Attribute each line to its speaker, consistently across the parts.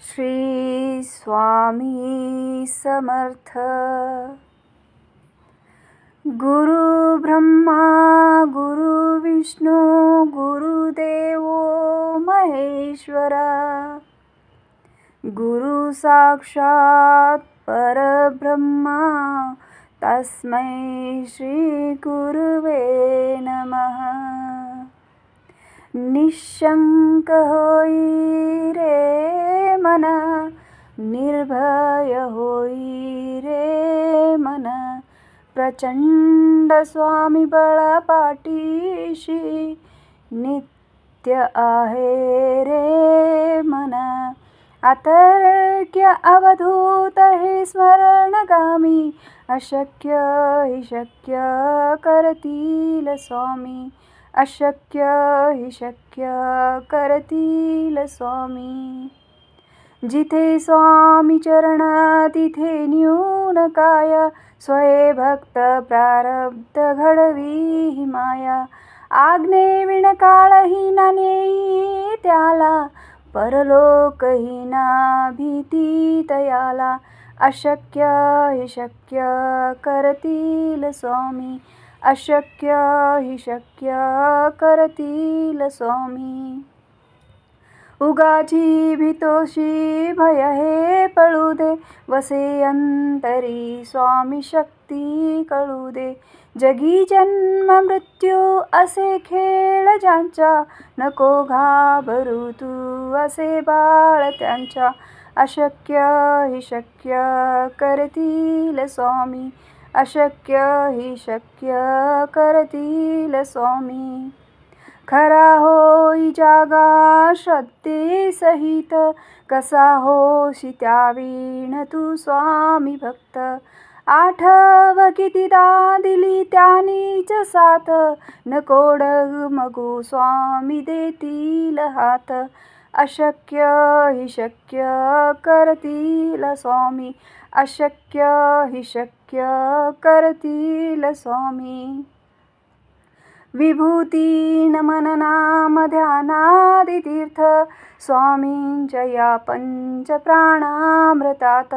Speaker 1: श्री स्वामी समर्थ. गुरु ब्रह्मा गुरु विष्णू गुरुदेवो महेश्वरा. गुरु साक्षात् परब्रह्मा तस्मै श्री गुरुवे नमः. निशंक होई रे मन, निर्भय होई रे मन. प्रचंड स्वामी बळ पाठीशी, नित्य आहे रे मन. अतर्क्य अवधूत हे स्मरणगामी, अशक्य हि शक्य करतील स्वामी. अशक्य हि शक्य करतील स्वामी. जिथे स्वामी चरण तिथे न्यून काय, स्वये भक्त प्रारब्ध घडवी ही माया. आज्ञेविण काळही ना नेई त्याला, परलोकही ना भीती तयाला. अशक्य हि शक्य करतील स्वामी. अशक्य हि शक्य करतील स्वामी. उगाची भीतोशी भय हे पळू दे, वसे अंतरी स्वामी शक्ती कळू दे. जगी जन्म मृत्यू असे खेळ ज्यांच्या, नको घाबरू तू असे बाळ त्यांच्या. अशक्य हि शक्य करतील स्वामी. अशक्य हि शक्य करतील स्वामी. खरा होई जागा श्रद्धे सहित, कसा होशी त्यावीण तू स्वामी भक्त. आठव कितीदा दिली त्यानीच साथ, नको डगमगू स्वामी देतील हात. अशक्य हि शक्य करतील स्वामी. अशक्य हि शक्य करतील स्वामी. विभूती नमन नाम ध्यानादि तीर्थ, स्वामींच्या या पंच प्राणामृतात.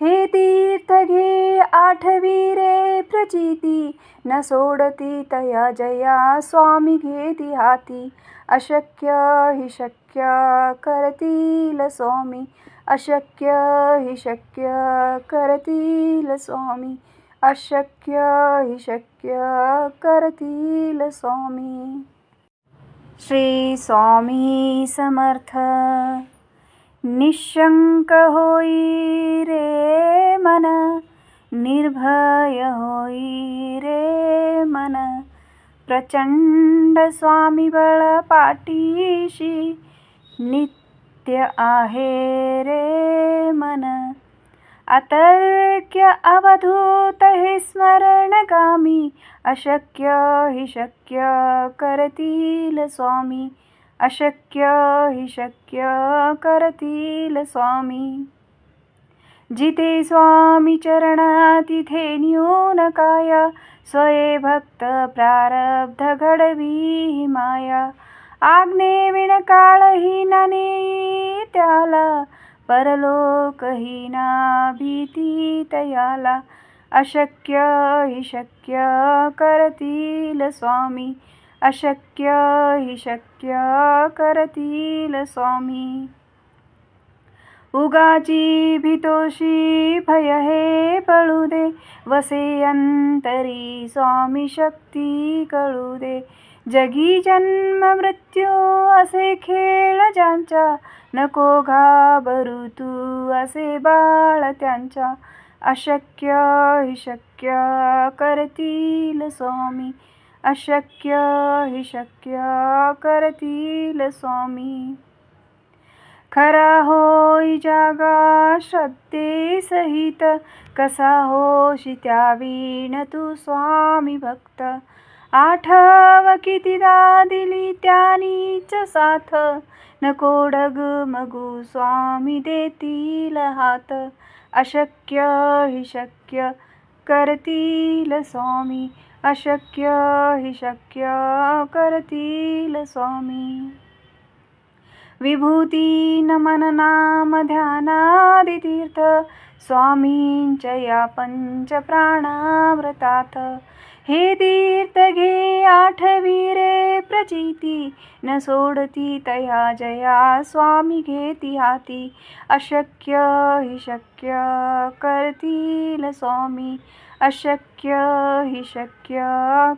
Speaker 1: हे तीर्थ घे आठवी रे प्रचिती, न सोडती तया जया स्वामी घेती हाती. अशक्य हि शक्य करतील स्वामी. अशक्य हि शक्य करतील स्वामी. अशक्य हि शक्य करतील स्वामी. श्री स्वामी समर्थ. निशंक होई रे मन, निर्भय होई रे मन. प्रचंड स्वामी बळ पाठीशी, नित्य आहे रे मन. अतर्क्य अवधूत हे स्मरणगामी, अशक्य हि शक्य करतील स्वामी. अशक्य हि शक्य करतील स्वामी. जिथे स्वामी चरण तिथे न्यून काय, स्वये भक्त प्रारब्ध घडवी ही माया. आज्ञेविण काळही ना नेई त्याला, परलोकही ना भीती तयाला. अशक्य हि शक्य करतील स्वामी. अशक्य हि शक्य करतील स्वामी. उगाची भीतोशी भय हे पळू दे, वसे अंतरी स्वामी शक्ती कळू दे. जगी जन्म मृत्यू असे खेळ ज्यांच्या, नको घाबरू तू असे बाळ त्यांच्या. अशक्य हि शक्य करतील स्वामी. अशक्य हि शक्य करतील स्वामी. खरा होई जागा श्रद्धे सहित, कसा होशी त्यावीण तू स्वामी भक्त. आठव कितीदा दिली त्यानीच साथ, नको डगमगू स्वामी देतील हात. अशक्य हि शक्य करतील स्वामी. अशक्य हि शक्य करतील स्वामी. विभूती नमन नाम ध्यानादितीर्थ स्वामींच्या या पंच प्राणाव्रतात. हे तीर्थ घे आठवी रे प्रचिती, न सोडती तया जया स्वामी घेती हाती. अशक्य हि शक्य करतील स्वामी, अशक्य हि शक्य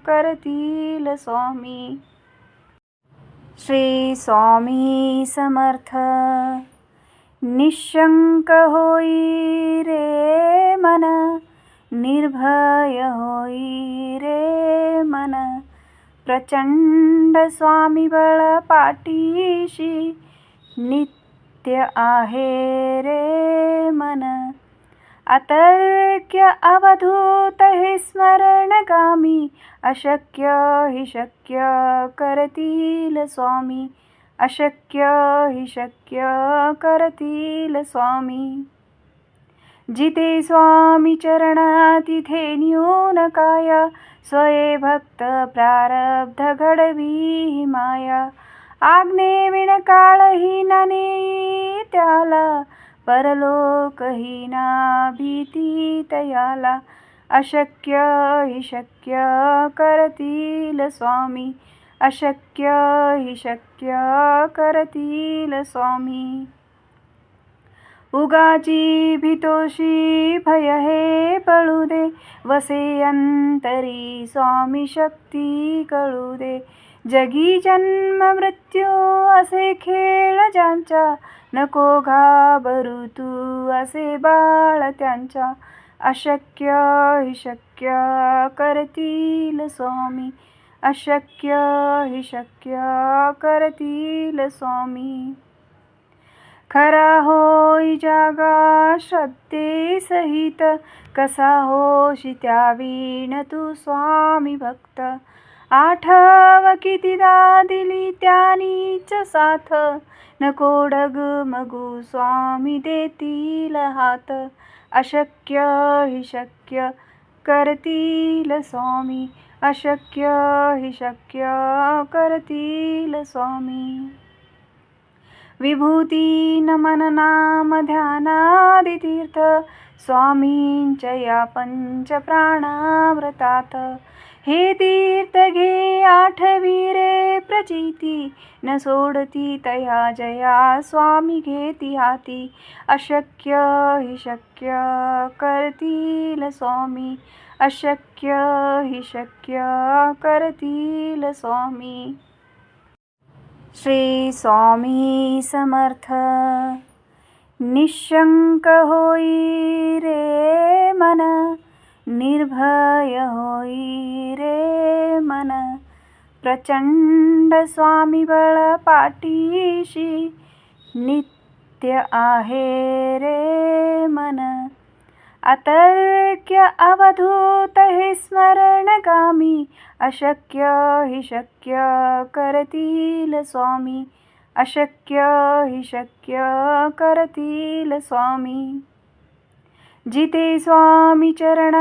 Speaker 1: करतील स्वामी. श्री स्वामी समर्थ. निशंक होई रे मन, निर्भय होई रे मन. प्रचंड स्वामी बळ पाठीशी, नित्य आहे रे मन. अतर्क्य अवधूत हे स्मरणगामी, अशक्य हि शक्य करतील स्वामी, अशक्य हि शक्य करतील स्वामी. जिथे स्वामी चरण तिथे न्यून काय, स्वये भक्त प्रारब्ध घडवी माया. आज्ञेविण काळही न नेई त्याला, परलोकही ना भीती तयाला. अशक्य हि शक्य करतील स्वामी, अशक्य हि शक्य करतील स्वामी. उगाची भीतोषी भय हे पळू दे, वसे अंतरी स्वामी शक्ती कळू दे. जगी जन्म मृत्यू असे खेळ ज्यांच्या, नको घाबरू तू असे बाळ त्यांच्या. अशक्य हि शक्य करतील स्वामी, अशक्य हि शक्य करतील स्वामी. खरा होई जागा श्रद्धे सहित, कसा होशी त्यावीण तू स्वामी भक्त. आठव कितीदा दिली त्यानीच साथ, नको डगमगू स्वामी देतील हात. अशक्य हि शक्य करतील स्वामी, अशक्य हि शक्य करतील स्वामी. विभूती नमन नाम ध्यानादितीर्थ स्वामींच्या या पंच प्राणाव्रतात. हे तीर्थ घे आठवी रे प्रचिती, न सोडती तया जया स्वामी घेती हाती. अशक्य हि शक्य करतील स्वामी, अशक्य हि शक्य करतील स्वामी. श्री स्वामी समर्थ. निशंक होई रे मन, निर्भय होई रे मन. प्रचंड स्वामी बळ पाठीशी, नित्य आहे रे मन. अतर्क्य अवधूत हे स्मरणगामी, अशक्य हि शक्य करतील स्वामी, अशक्य हि शक्य करतील स्वामी. जिथे स्वामी चरण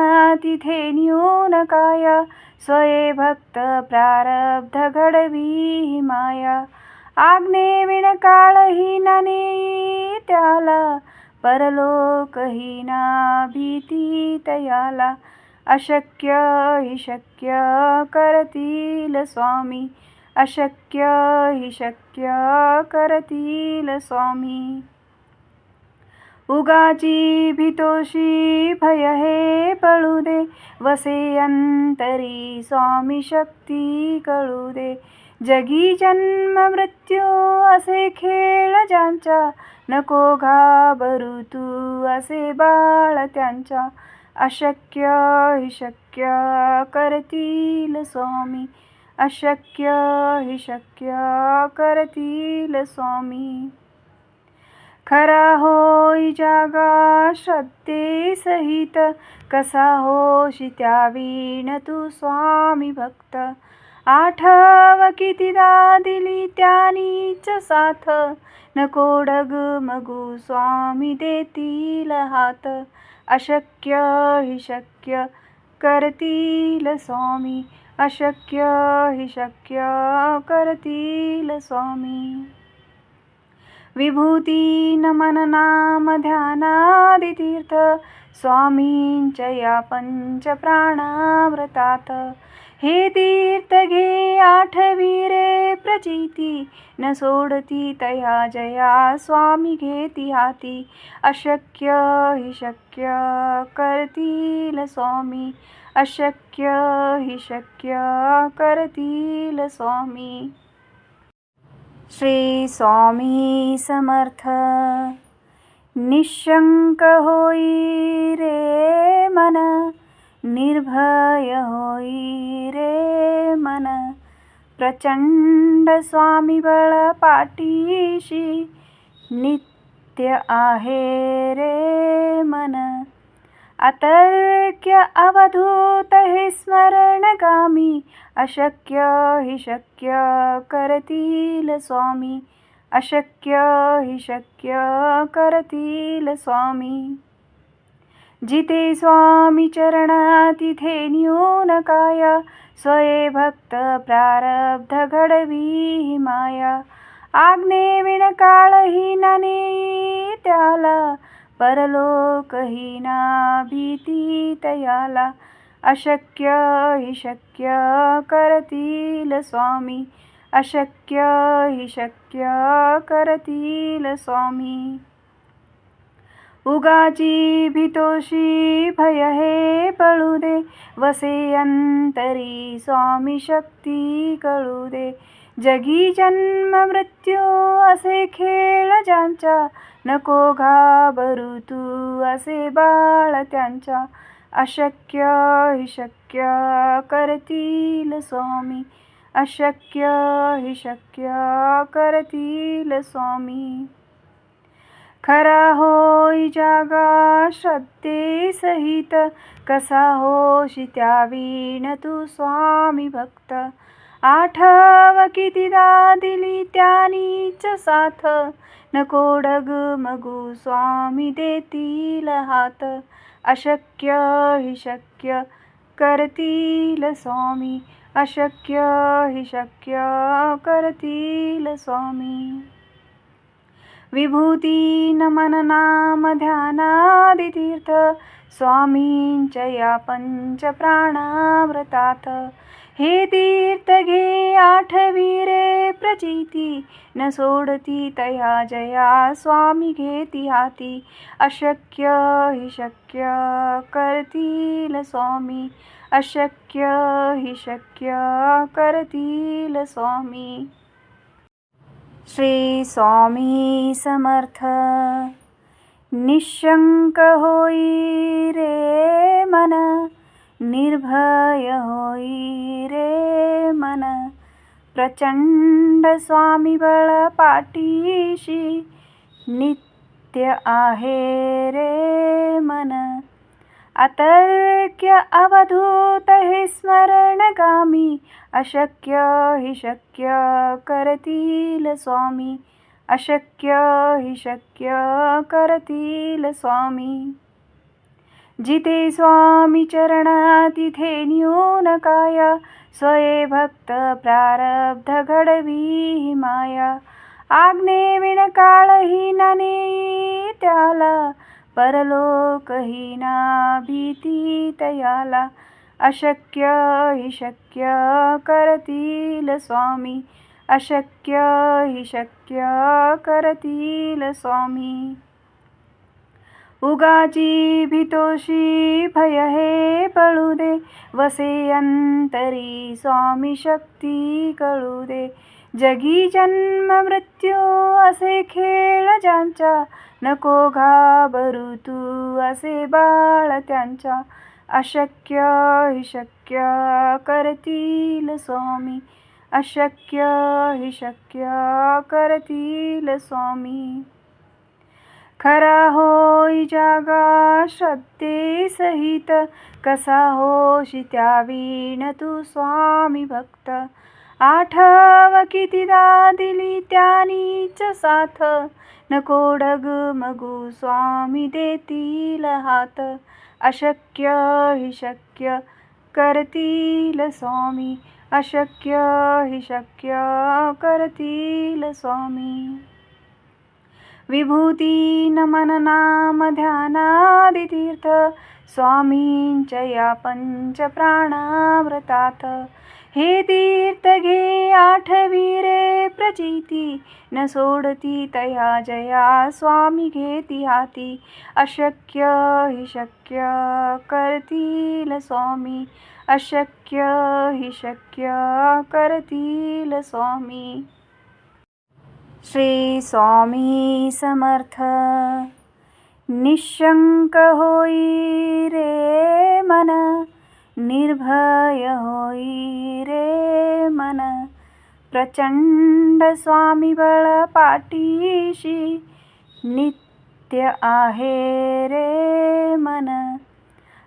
Speaker 1: तिथे न्यून काय, स्वये भक्त प्रारब्ध घडवी माया. आज्ञेविण काळही न नेई त्याला, परलोकही ना भीती तयाला. अशक्य हि शक्य करतील स्वामी, अशक्य हि शक्य करतील स्वामी. उगाची भीतोषी भय हे पळू दे, वसे अंतरी स्वामी शक्ती कळू दे. जगी जन्म मृत्यू असे खेळ ज्यांच्या, नको घाबरू तू असे बाळ त्यांच्या. अशक्य हि शक्य करतील स्वामी, अशक्य हि शक्य करतील स्वामी. खरा होई जागा श्रद्धे सहित, कसा होशी त्यावीण तू स्वामी भक्त. आठव कितीदा दिली त्यानीच साथ, नको डगमगू स्वामी देतील हात. अशक्य हि शक्य करतील स्वामी, अशक्य हि शक्य करतील स्वामी. विभूती नमन नाम ध्यानादि तीर्थ स्वामींच्या या पंच प्राणाव्रतात. हे तीर्थ घे आठवी रे प्रचिती, न सोडती तया जया स्वामी घेती हाती. अशक्य हि शक्य करतील स्वामी, अशक्य हि शक्य करतील स्वामी. श्री स्वामी समर्थ. निशंक होई रे मन, निर्भय होई रे मन. प्रचंड स्वामी बळ पाठीशी, नित्य आहे रे मन. अतर्क्य अवधूत हे स्मरणगामी, अशक्य हि शक्य करतील स्वामी, अशक्य हि शक्य करतील स्वामी. जिथे स्वामी चरण तिथे न्यून काय, स्वये भक्त प्रारब्ध घडवी माया. आज्ञे विण काळही न नेई त्याला, परलोक ही ना भीती तयाला. अशक्य हि शक्य करतील स्वामी, अशक्य हि शक्य करतील स्वामी. उगाची भीतोशी भय हे पळू दे, वसे अंतरी स्वामी शक्ती कळू दे. जगी जन्म मृत्यू असे खेळ ज्यांच्या, नको घाबरू तू असे बाळ त्यांच्या. अशक्य हि शक्य करतील स्वामी, अशक्य हि शक्य करतील स्वामी. खरा होई जागा श्रद्धे सहित, कसा होशी त्या वीण तू स्वामी भक्त. आठव कितीदा दिली त्यानीच साथ, नको डगमगू स्वामी देतील हात. अशक्य हि शक्य करतील स्वामी, अशक्य हि शक्य करतील स्वामी. विभूती नमन नाम ध्यानादि तीर्थ स्वामींच्या या पंच प्राणाव्रतात. हे तीर्थ घे आठवी रे प्रचिती, न सोडती तया जया स्वामी घेती हाती. अशक्य हि शक्य करतील स्वामी, अशक्य हि शक्य करतील स्वामी. श्री स्वामी समर्थ. निशंक होई रे मन, निर्भय होई रे मन. प्रचंड स्वामी बळ पाठीशी, नित्य आहे रे मन. अतर्क्य अवधूत हे स्मरणगामी, अशक्य हि शक्य करतील स्वामी, अशक्य हि शक्य करतील स्वामी. जिथे स्वामी चरण तिथे न्यून काय, स्वये भक्त प्रारब्ध घडवी माया. आज्ञे विण काळही न नेई त्याला, परलोक ही ना भीती तयाला. अशक्य हि शक्य करतील स्वामी, अशक्य हि शक्य करतील स्वामी. उगाची भीतोशी भय हे पळू दे, वसे अंतरी स्वामी शक्ती कळू दे. जगी जन्म मृत्यू असे खेळ ज्यांच्या, नको घाबरू तू असे बाळ त्यांच्या. अशक्य हि शक्य करतील स्वामी, अशक्य हि शक्य करतील स्वामी. खरा होई जागा श्रद्धे सहित, कसा होशी त्या वीण तू स्वामी भक्त. आठव कितीदा दिली त्यानीच साथ, नको डगमगू स्वामी देतील हात. अशक्य हि शक्य करतील स्वामी, अशक्य हि शक्य करतील स्वामी. विभूती नमन नाम ध्यानादितीर्थ स्वामींच्या या पंच प्राणाव्रतात. हे तीर्थ घे आठवी रे प्रचिती, न सोडती तया जया स्वामी घेती हाती. अशक्य हि शक्य करतील स्वामी, अशक्य हि शक्य करतील स्वामी. श्री स्वामी समर्थ. निशंक होई रे मन, निर्भय होई रे मन. प्रचंड स्वामी बळ पाठीशी, नित्य आहे रे मन.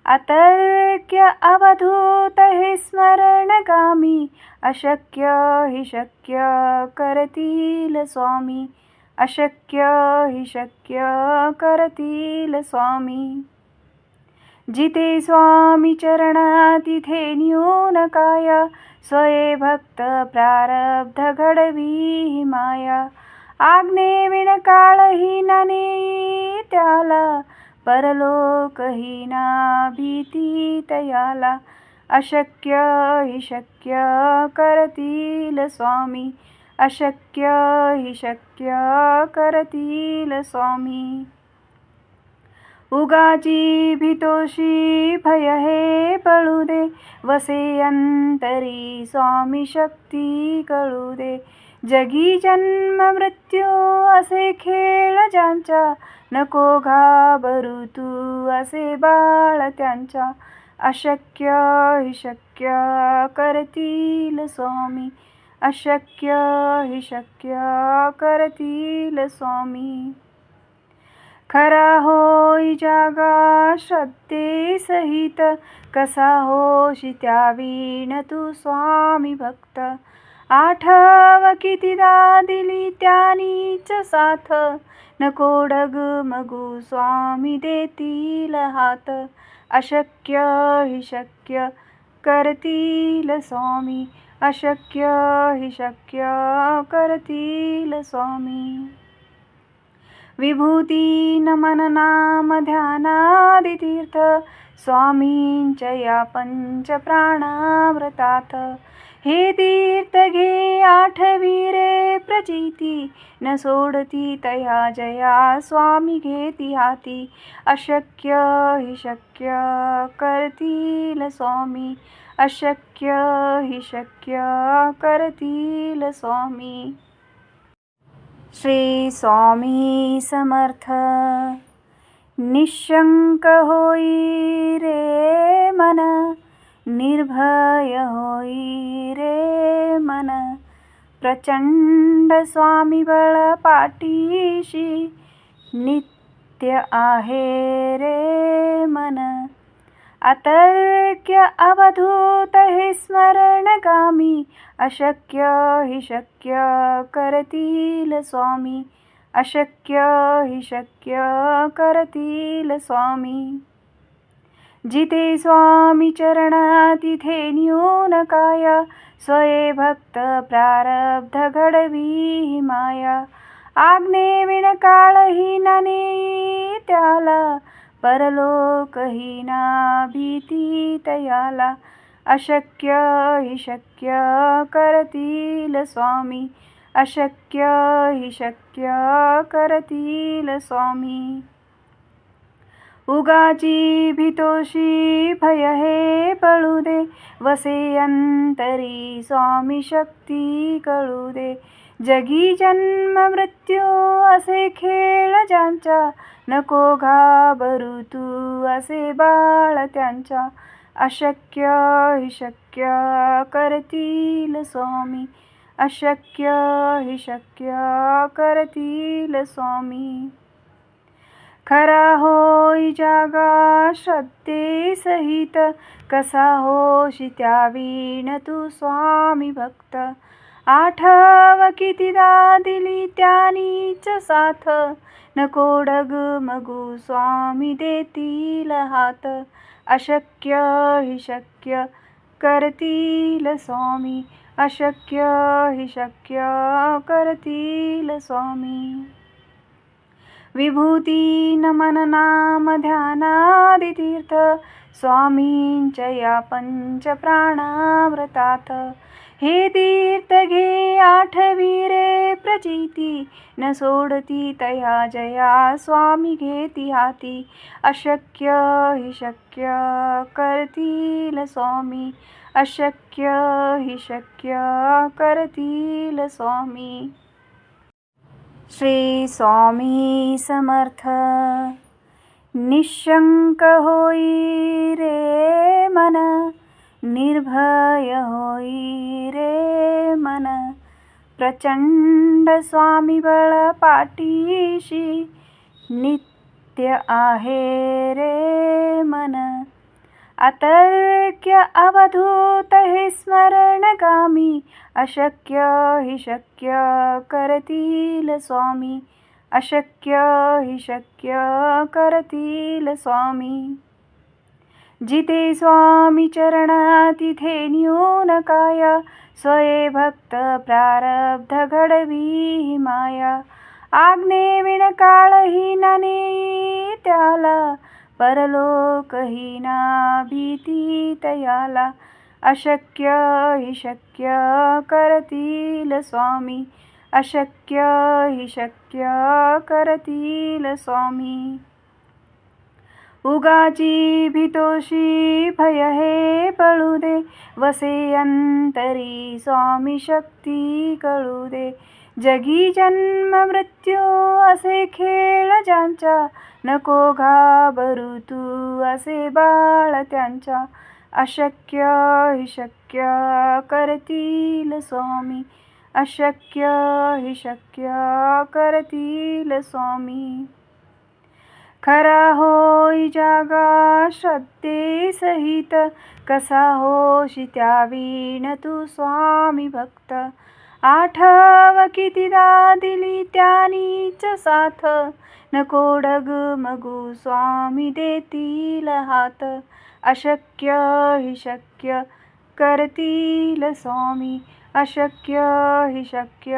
Speaker 1: अतर्क्य अवधूत हे स्मरणगामी, अशक्य हि शक्य करतील स्वामी, अशक्य हि शक्य करतील स्वामी. जिथे स्वामी चरण तिथे न्यून काय, स्वये भक्त प्रारब्ध घडवी माया. आज्ञेविण काळहीन नेई त्याला, परलोकहीना भीती तयाला. अशक्य हि शक्य करतील स्वामी, अशक्य हि शक्य करतील स्वामी. उगाची भीतोषी भय हे पळू दे, वसे अंतरी स्वामी शक्ती कळू दे. जगी जन्म मृत्यू असे खेळ ज्यांच्या, नको घाबरू तू असे बाळ त्यांच्या. अशक्य हि शक्य करतील स्वामी, अशक्य हि शक्य करतील स्वामी. खरा होई जागा श्रद्धे सहित, कसा होशी त्यावीण तू स्वामी भक्त. आठव कितीदा दिली त्यानीच साथ, नको डगमगू स्वामी देतील हात. अशक्य हि शक्य करतील स्वामी, अशक्य हि शक्य करतील स्वामी. विभूती नमन नाम ध्यानादितीर्थ स्वामींच्या या पंच प्राणाव्रतात. हे तीर्थ घे आठवी रे प्रचिती, न सोडती तया जया स्वामी घेती हाती. अशक्य हि शक्य करतील स्वामी, अशक्य हि शक्य करतील स्वामी. श्री स्वामी समर्थ. निशंक होई रे मन, निर्भय होई रे मन. प्रचंड स्वामी बळ पाठीशी, नित्य आहे रे मन. अतर्क्य अवधूत हे स्मरणगामी, अशक्य हि शक्य करतील स्वामी, अशक्य हि शक्य करतील स्वामी. जिथे स्वामी चरण तिथे न्यून काय, स्वये भक्त प्रारब्ध घडवी माया. आज्ञेविण काळहीन नेई त्याला, परलोकहीना भीती तयाला. अशक्य हि शक्य करतील स्वामी, अशक्य हि शक्य करतील स्वामी. उगाची भीतोषी भय हे पळू दे, वसे अंतरी स्वामी शक्ती कळू दे. जगी जन्म मृत्यू असे खेळ ज्यांच्या, नको घाबरू तू असे बाळ त्यांच्या. अशक्य हि शक्य करतील स्वामी, अशक्य हि शक्य करतील स्वामी. खरा होई जागा श्रद्धे सहित, कसा होशी त्यावीण तू स्वामी भक्त. आठव कितीदा दिली त्यानीच साथ, नको डगमगू स्वामी देतील हात. अशक्य हि शक्य करतील स्वामी, अशक्य हि शक्य करतील स्वामी. विभूती नमन नाम ध्यानादितीर्थ स्वामींच्या या पंच प्राणाव्रतात. हे तीर्थ घे आठवी रे प्रचिती, न सोडती तया जया स्वामी घेती हाती. अशक्य हि शक्य करतील स्वामी, अशक्य हि शक्य करतील स्वामी. श्री स्वामी समर्थ. निशंक होई रे मन, निर्भय होई रे मन. प्रचंड स्वामी बळ पाठीशी, नित्य आहे रे मन. अतर्क्य अवधूत हे स्मरणगामी, अशक्य हि शक्य करतील स्वामी, अशक्य हि शक्य करतील स्वामी. जिथे स्वामी चरण तिथे न्यून काय, स्वये भक्त प्रारब्ध घडवी माया. आज्ञेविण काळही न नेई त्याला, परलोकही ना भीती तयाला. अशक्य हि शक्य करतील स्वामी, अशक्य हि शक्य करतील स्वामी. उगाची भीतोषी भय हे पळू दे, वसे अंतरी स्वामी शक्ती कळू दे. जगी जन्म मृत्यू असे खेळ ज्यांच्या, नको घाबरू तू असे बाळ त्यांच्या. अशक्य हि शक्य करतील स्वामी, अशक्य हि शक्य करतील स्वामी. खरा होई जागा श्रद्धे सहित, कसा होशी त्यावीण तू स्वामी भक्त. आठव कितीदा दिली त्यानीच साथ, नको डगमगू स्वामी देतील हात. अशक्य हि शक्य करतील स्वामी, अशक्य हि शक्य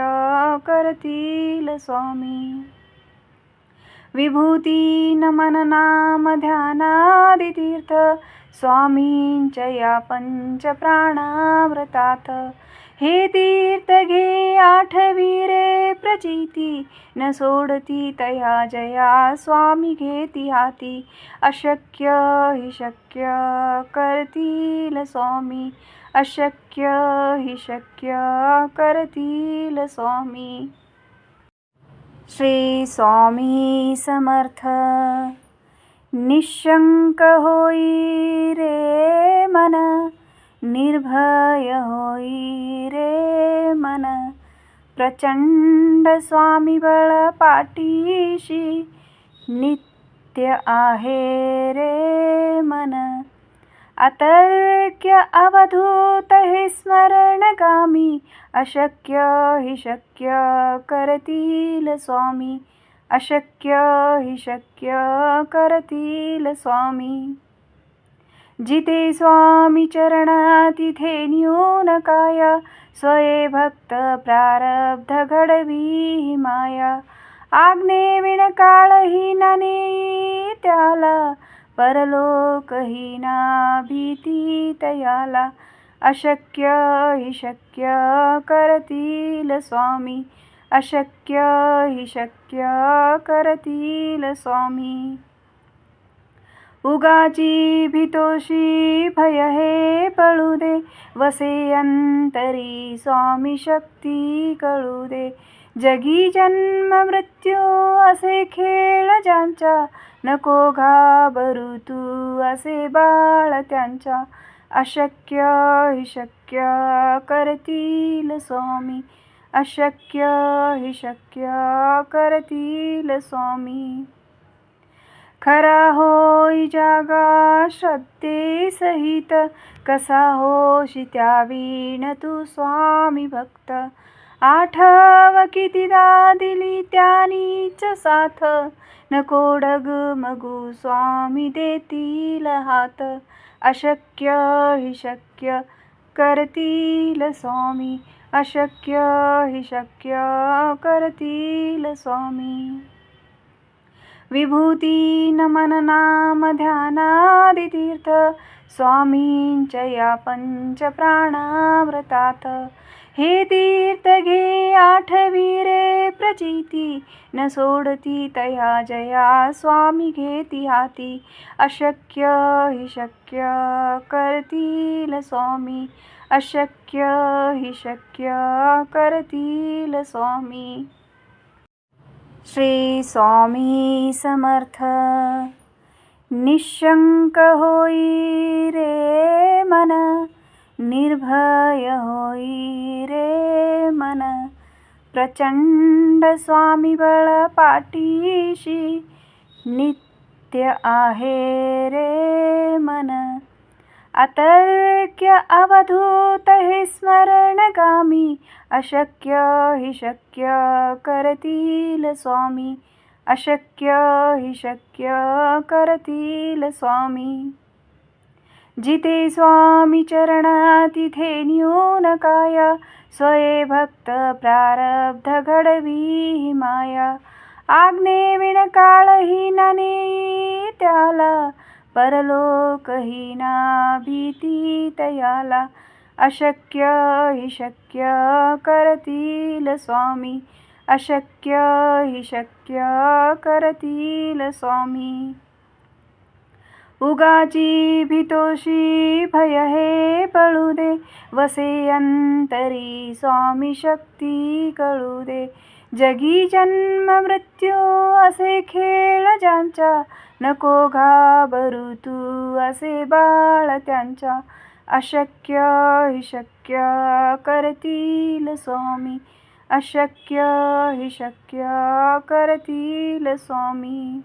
Speaker 1: करतील स्वामी. विभूती नमन नाम ध्यानादितीर्थ स्वामींच्या या पंच प्राणाव्रतात. हे तीर्थ घे आठवी रे प्रचिती, न सोडती तया जया स्वामी घेती हाती. अशक्य हि शक्य करतील स्वामी, अशक्य हि शक्य करतील स्वामी. श्री स्वामी समर्थ. निशंक होई रे मन, निर्भय होई रे मन. प्रचंड स्वामी बळ पाठीशी, नित्य आहे रे मन. अतर्क्य अवधूत हे स्मरणगामी, अशक्य हि शक्य करतील स्वामी, अशक्य हि शक्य करतील स्वामी. जिथे स्वामी चरण तिथे न्यून काय, स्वये भक्त प्रारब्ध घडवी माया. आज्ञेविण काळही न नेई त्याला, परलोकही ना भीती तयाला. अशक्य हि शक्य करतील स्वामी, अशक्य हि शक्य करतील स्वामी. उगाची भीतोषी भय हे पळू दे, वसे अंतरी स्वामी शक्ती कळू दे. जगी जन्म मृत्यू असे खेळ ज्यांच्या, नको घाबरू तू असे बाळ त्यांच्या. अशक्य हि शक्य करतील स्वामी, अशक्य हि शक्य करतील स्वामी. खरा होई जागा श्रद्धे सहित, कसा होशी त्यावीण तू स्वामी भक्त. आठव कितीदा दिली त्यानीच साथ, नको डगमगू स्वामी देतील हात. अशक्य हि शक्य करतील स्वामी, अशक्य हि शक्य करतील स्वामी. विभूती नमन नाम ध्यानादितीर्थ स्वामींच्या या पंच प्राणाव्रतात. हे तीर्थ घे आठवी रे प्रचिती, न सोडती तया जया स्वामी घेती हाती. अशक्य हि शक्य करतील स्वामी, अशक्य हि शक्य करतील स्वामी. श्री स्वामी समर्थ. निशंक होई रे मन, निर्भय होई रे मन. प्रचंड स्वामी बळ पाठीशी, नित्य आहे रे मन. अतर्क्य अवधूत हे स्मरणगामी, अशक्य हि शक्य करतील स्वामी, अशक्य हि शक्य करतील स्वामी. जिथे स्वामी चरण तिथे न्यून काय, स्वये भक्त प्रारब्ध घडवी माया. आज्ञे विण काळही न नेई त्याला, परलोक ही ना भीती तयाला. अशक्य हि शक्य करतील स्वामी, अशक्य हि शक्य करतील स्वामी. उगाची भीतोषी भय हे पळू दे, वसे अंतरी स्वामी शक्ती कळू दे. जगी जन्म मृत्यू असे खेळ ज्यांच्या, नको घाबरू तू असे बाळ त्यांच्या. अशक्य हि शक्य करतील स्वामी, अशक्य हि शक्य करतील स्वामी.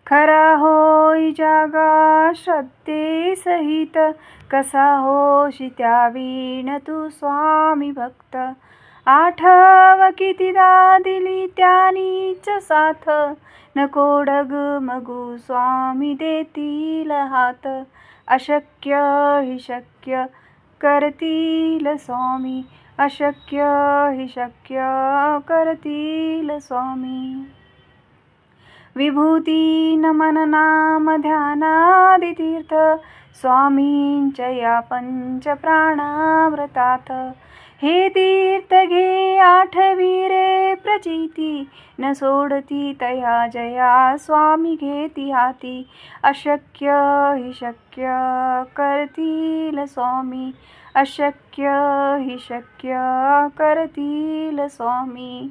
Speaker 1: खरा होई जागा श्रद्धे सहित, कसा होशी त्या वीण तू स्वामी भक्त. आठव कितीदा दिली त्यानीच साथ, नको डगमगू स्वामी देतील हात. अशक्य हि शक्य करतील स्वामी, अशक्य हि शक्य करतील स्वामी. विभूती नमन नाम ध्यानादितीर्थ स्वामींच्या या पंच प्राणाव्रतात. हे तीर्थ घे आठवी रे प्रचिती, न सोडती तया जया स्वामी घेती हाती. अशक्य हि शक्य करतील स्वामी, अशक्य हि शक्य करतील स्वामी.